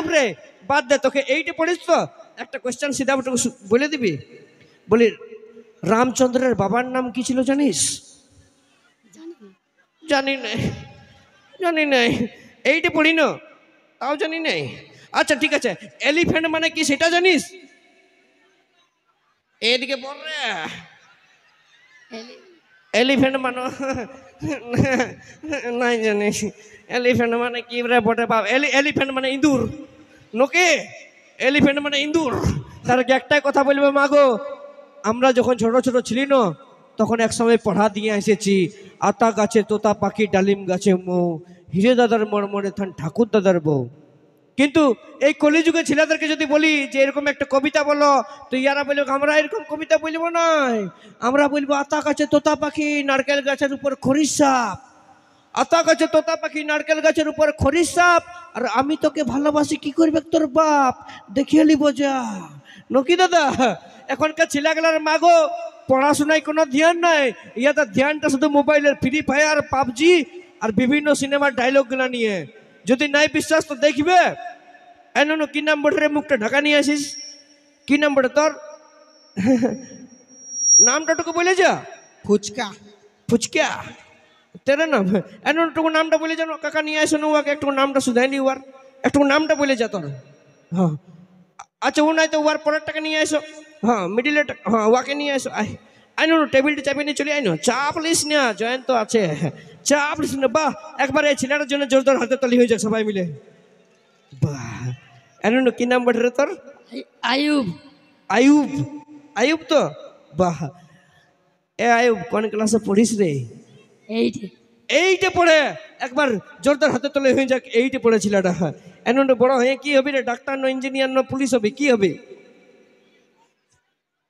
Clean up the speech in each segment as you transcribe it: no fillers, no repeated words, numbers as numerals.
আয়ুব রে বাদ দে, তোকে এইটা পড়িস তো একটা কোয়েশ্চেন সিধা বলে দিবি। বলি রামচন্দ্রের বাবার নাম কি ছিল জানিস? জানি নাই, জানি নাই, এইটা পড়ি না, তাও জানি নাই। আচ্ছা ঠিক আছে, এলিফ্যান্ট মানে কি সেটা জানিস? এদিকে বল রে। এলিফ্যান্ট মানে নাই জানিস? এলিফ্যান্ট মানে কি রে বটে বাপ? এলিফ্যান্ট মানে ইঁদুর নোকে, এলিফ্যান্ট মানে ইঁদুর। তার একটাই কথা বলবো মাগো, আমরা যখন ছোট ছোট ছিলি না তখন এক সময় পড়া দিয়ে এসেছি, আতা গাছে তোতা পাখি, ডালিম গাছে মৌ, হিরে দাদার মরমরে থান ঠাকুর দাদার বউ। কিন্তু এই কলিযুগে ছেলেদেরকে যদি বলি যে এরকম একটা কবিতা বলো, তো ইয়ারা বলবে আমরা এরকম কবিতা বলবো না, আমরা বলবো আতা গাছে তোতা পাখি, নারকেল গাছের উপর খরিস সাপ। আতা গাছে তোতা পাখি, নারকেল গাছের উপর খরিস সাপ, আর আমি তোকে ভালোবাসি কি করবে তোর বাপ, দেখিয়ে নিব যা। নকি দাদা, এখনকার ছেলেগুলার মাগো পড়াশোনায় কোনো ধ্যান নাই, ইয়াদের ধ্যানটা শুধু মোবাইলের ফ্রি ফায়ার, পাবজি আর বিভিন্ন সিনেমার ডায়লগগুলো নিয়ে। যদি নাই বিশ্বাস তো দেখবে। এনো কি নাম বটে রে, মুখটা ঢাকা নিয়ে আসিস, কি নাম বটে তোর? নামটা টুকু বলে যা। ফুচকা। ফুচকা তেরা নাম? এনো টুকু নামটা বলে জানো কাকা নিয়ে আসো না, ওকে একটু নামটা শুধায়নি, ওর একটু নামটা বলে যা তোর। হ্যাঁ আচ্ছা, ও নাই তো ওর পরের টাকা নিয়ে আসো। হ্যাঁ মিডিলের, হ্যাঁ ওকে নিয়ে আসো। আইনো টেবিলটা চাপিয়ে নিয়ে চলে আইনো, চাপ লিস না, জয়ন্ত আছে, চাপ লিস না। বাহ, একবার এই ছেলেটার জন্য জোরদার হাতে তালি হয়ে যাক সবাই মিলে। বাহ, এনো কি নাম বটে রে তোর? আয়ুব। আয়ুব? আয়ুব তো বাহ। এ আয়ুব কোন ক্লাসে পড়িস রে? এইটে। এইটা পড়ে একবার জোরদার হাতে তলে হয়ে যাক, এইটা পড়ে ছেলেটা। এমন বড় হয়ে কি হবে রে? ডাক্তার না, ইঞ্জিনিয়ার না, পুলিশ হবে? কি হবে,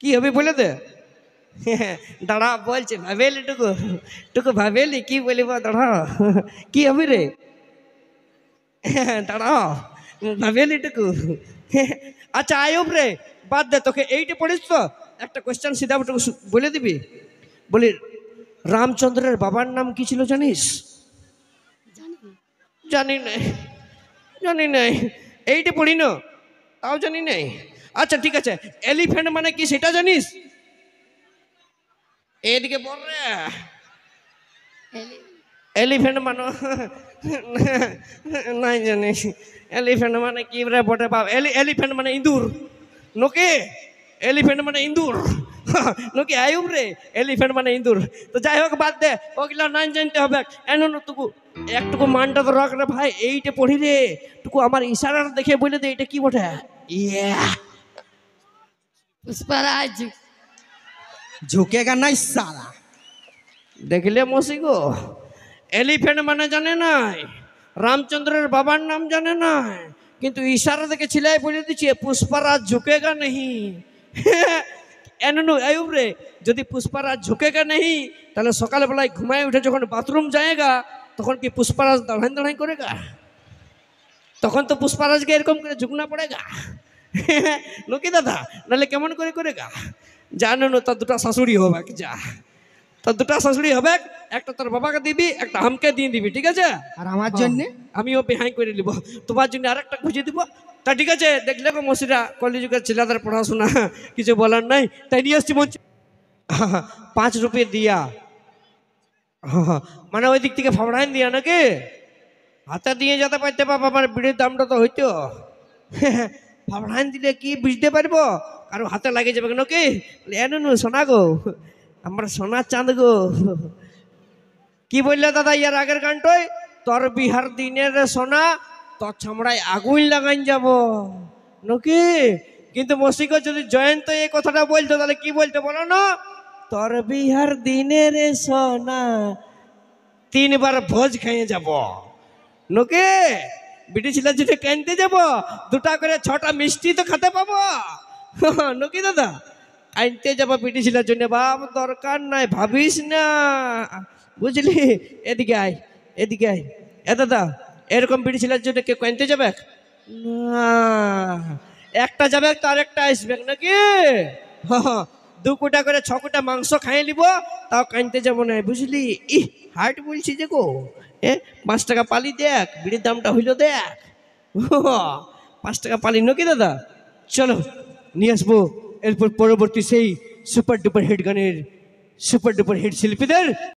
কি হবে বলে দে। দাঁড়া বলছে, ভাবেলি টুকু টুকু ভাবেলি কি বলিব, দাঁড়া কি হবে রে, দাঁড়া ভাবেলি টুকু। আচ্ছা আয়ুব রে বাদ দে, তোকে এইটা পড়িস তো একটা কোয়েশ্চেন সিধা বলে দিবি। বলি রামচন্দ্রের বাবার নাম কি ছিল জানিস? জানি নাই, জানি নাই, এইটা পড়ি না, তাও জানি নাই। আচ্ছা ঠিক আছে, এলিফ্যান্ট মানে কি সেটা জানিস? এদিকে বল রে। এলিফ্যান্ট মানে নাই জানিস? এলিফ্যান্ট মানে কি রে বটে বাপ? এলিফ্যান্ট মানে ইঁদুর নোকে, এলিফ্যান্ট মানে ইঁদুর নোকে আয়ুব রে, এলিফ্যান্ট মানে ইঁদুর। তো যাই হোক বাদ দে, ওগুলা নাম জানতে হবে। এমন টুকু একটুকু মানটা তো রাখ রে ভাই, এইটা পড়ি রে টুকু, আমার ইশারা দেখে বলে দে এটা কি বটে। ইয়া পুষ্পরাজ। ঝুঁকেগা নাই সালা। দেখলে মসি গো, এলিফ্যান্ট মানে জানে নাই, রামচন্দ্রের বাবার নাম জানে নাই, কিন্তু ইশারা দেখে ছিলাই বলে দিচ্ছে পুষ্পরাজ ঝুঁকেগা নেই। এনু আয়ুব রে, যদি পুষ্পরাজ ঝুঁকেগা নেই, তাহলে সকালবেলায় ঘুমায় উঠে যখন বাথরুম যায়গা, তখন কি পুষ্পরাজ দাঁড়াই দাঁড়াই করেগা? তখন তো পুষ্পরাজকে এরকম করে ঝুঁকনা পড়েগা। নকি দাদা, নাহলে কেমন করে করেগা? জানো না, তার দুটা শাশুড়ি হবে, যা তোর দুটা শাশুড়ি হবে, একটা তোর বাবাকে দিবি, একটা আমকে দিয়ে দিবি, ঠিক আছে? আর আমার জন্য আমিও বেহাই করে নিব, তোমার জন্য আরেকটা খুঁজে দিব। তা ঠিক আছে, দেখলে গো মসিরা, কলিযুগের ছেলেদের পড়াশোনা কিছু বলার নাই, তাই নিয়ে আসছি মঞ্চ। 5 রুপিয়ে দিয়া, মানে ওই দিক থেকে ফাবড়াইন দিয়া নাকি হাতে দিয়ে যেতে পারতে বাবা, আমার বিড়ির দামটা তো হইতো। ফাবড়াইন দিলে কি বুঝতে পারবো, কারো হাতে লাগে যাবে নাকি? এনু সোনা গো, আমার সোনার চাঁদ গো। কি বললে দাদা ইয়ার আগের গানটাই? তোর বিহার দিনের সোনা, তোর ছামড়ায় আগুন লাগাইন যাব নাকি? কিন্তু মসিক যদি জয়ন্ত এই কথাটা বলতো তাহলে কি বলতো বলো না? তোর বিহার দিনের সোনা, 3 বার ভোজ খাইয়ে যাব নাকি? বিটি ছিলা যদি কানতে যাব, 2টা করে 6টা মিষ্টি তো খেতে পাবো নাকি দাদা? আনতে যাবো বিটি ছিলার জন্য, বাপ দরকার নাই, ভাবিস না, বুঝলি? এদিকে আয়, এদিকে আয়। এ দাদা, এরকম বিটি ছিলার জন্য কেউ আনতে যাবে না, একটা যাবে তো আরেকটা আসবে নাকি? 2 কোটা করে 6 কোটা মাংস খাইয়ে নিব, তাও কানতে যাবো না, বুঝলি? ই হার্ট বলছি যে গো, 5 টাকা পালি দেখ, বিড়ির দামটা হইলো দেখ। 5 টাকা পালি নাকি দাদা? চলো নিয়ে আসবো এরপর পরবর্তী সেই সুপার ডুপার হিট গানের সুপার ডুপার হিট শিল্পীদের